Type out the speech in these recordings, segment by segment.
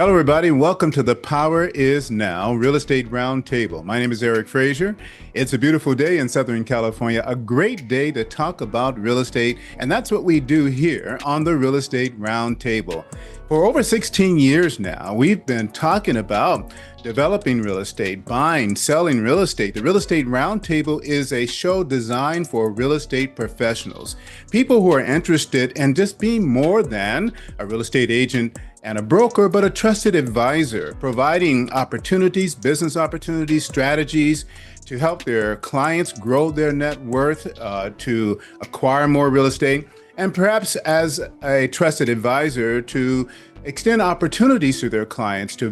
Hello, everybody. Welcome to the Power is Now Real Estate Roundtable. My name is Eric Frazier. It's a beautiful day in Southern California, a great day to talk about real estate, and that's what we do here on the Real Estate Roundtable. For over 16 years now, we've been talking about developing real estate, buying, selling real estate. The Real Estate Roundtable is a show designed for real estate professionals, people who are interested in just being more than a real estate agent and a broker, but a trusted advisor, providing opportunities, business opportunities, strategies to help their clients grow their net worth, to acquire more real estate, and perhaps as a trusted advisor to extend opportunities to their clients to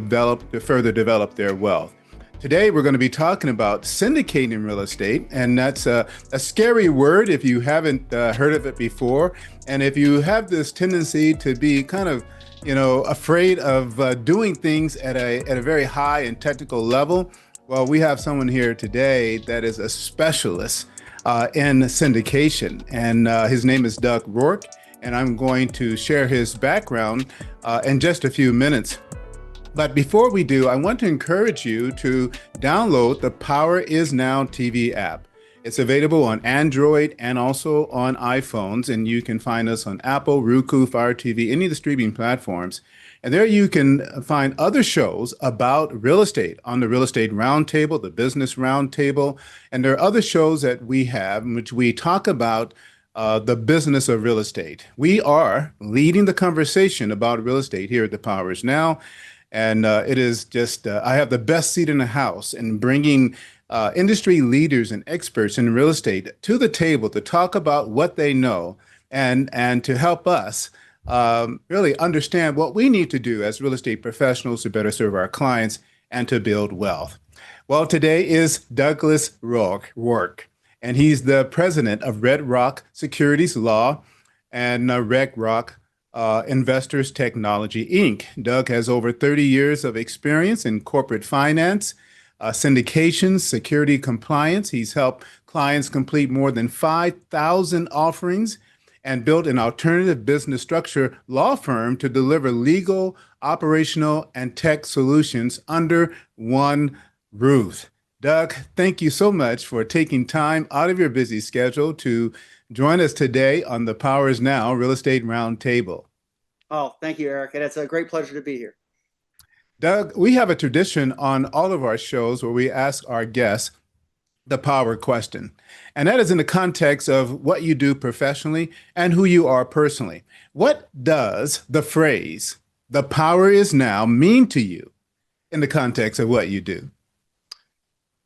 further develop their wealth. Today, we're going to be talking about syndicating real estate, and that's a scary word if you haven't heard of it before. And if you have this tendency to be kind of afraid of doing things at a very high and level, well, we have someone here today that is a specialist in syndication, and his name is Doug Ruark, and I'm going to share his background in just a few minutes. But before we do, I want to encourage you to download the Power is Now TV app. It's available on Android and also on iPhones, and you can find us on Apple, Roku, Fire TV, any of the streaming platforms. And there you can find other shows about real estate on the Real Estate Roundtable, the Business Roundtable, and there are other shows that we have in which we talk about the business of real estate. We are leading the conversation about real estate here at the Power is Now, and it is just, I have the best seat in the house in bringing industry leaders and experts in real estate to the table to talk about what they know and to help us really understand what we need to do as real estate professionals to better serve our clients and to build wealth. Well, today is Douglas Ruark, and he's the president of Red Rock Securities Law and Red Rock Investors Technology, Inc. Doug has over 30 years of experience in corporate finance, syndications, security compliance. He's helped clients complete more than 5,000 offerings and built an alternative business structure law firm to deliver legal, operational, and tech solutions under one roof. Doug, thank you so much for taking time out of your busy schedule to join us today on the Power is Now Real Estate Roundtable. Oh, thank you, Eric. And it's a great pleasure to be here. Doug, we have a tradition on all of our shows where we ask our guests the power question. And that is in the context of what you do professionally and who you are personally. What does the phrase, the power is now, mean to you in the context of what you do?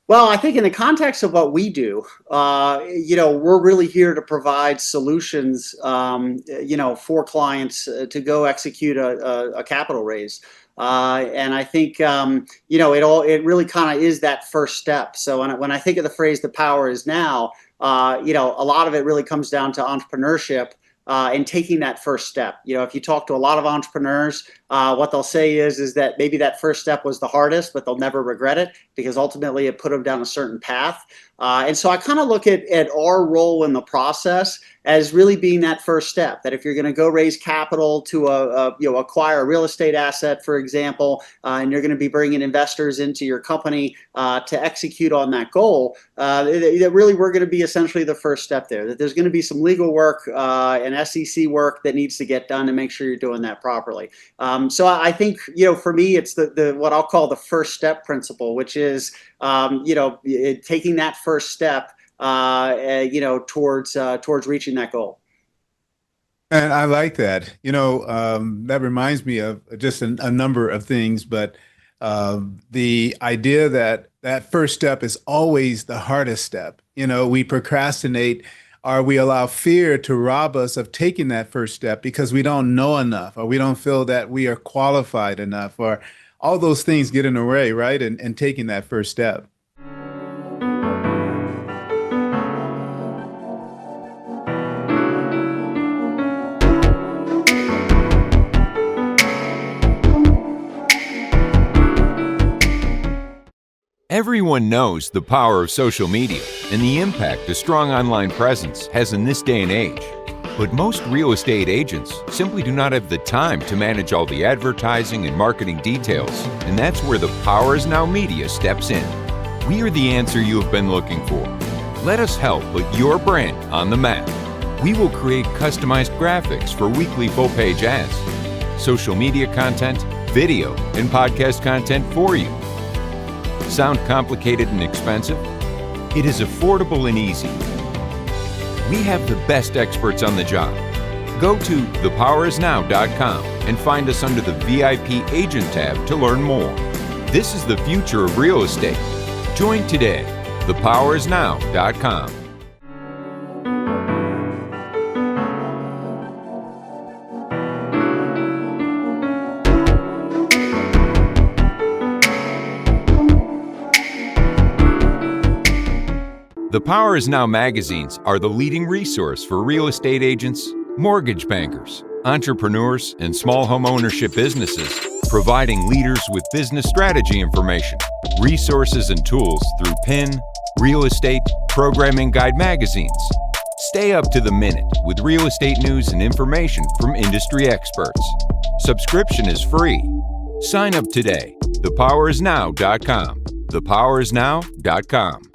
Well, I think in the context of what we do, we're really here to provide solutions, for clients to go execute a capital raise. And I think, it really kind of is that first step. So when I think of the phrase, the power is now, a lot of it really comes down to entrepreneurship and taking that first step. If you talk to a lot of entrepreneurs, what they'll say is that maybe that first step was the hardest, but they'll never regret it because ultimately it put them down a certain path. And so I kind of look at our role in the process as really being that first step, that if you're going to go raise capital to acquire a real estate asset, for example, and you're going to be bringing investors into your company to execute on that goal, that really we're going to be essentially the first step there, that there's going to be some legal work and SEC work that needs to get done to make sure you're doing that properly. So I think, for me, it's the what I'll call the first step principle, which is, taking that first step, towards reaching that goal. And I like that. That reminds me of just a number of things, but the idea that that first step is always the hardest step. We procrastinate or we allow fear to rob us of taking that first step because we don't know enough or we don't feel that we are qualified enough, or all those things get in the way, right? And taking that first step. Everyone knows the power of social media and the impact a strong online presence has in this day and age. But most real estate agents simply do not have the time to manage all the advertising and marketing details, and that's where the Power Is Now Media steps in. We are the answer you have been looking for. Let us help put your brand on the map. We will create customized graphics for weekly full-page ads, social media content, video, and podcast content for you. Sound complicated and expensive? It is affordable and easy. We have the best experts on the job. Go to thepowerisnow.com and find us under the VIP Agent tab to learn more. This is the future of real estate. Join today. Thepowerisnow.com. The Power Is Now magazines are the leading resource for real estate agents, mortgage bankers, entrepreneurs, and small home ownership businesses, providing leaders with business strategy information, resources, and tools through PIN, real estate, programming guide magazines. Stay up to the minute with real estate news and information from industry experts. Subscription is free. Sign up today. Thepowerisnow.com. Thepowerisnow.com.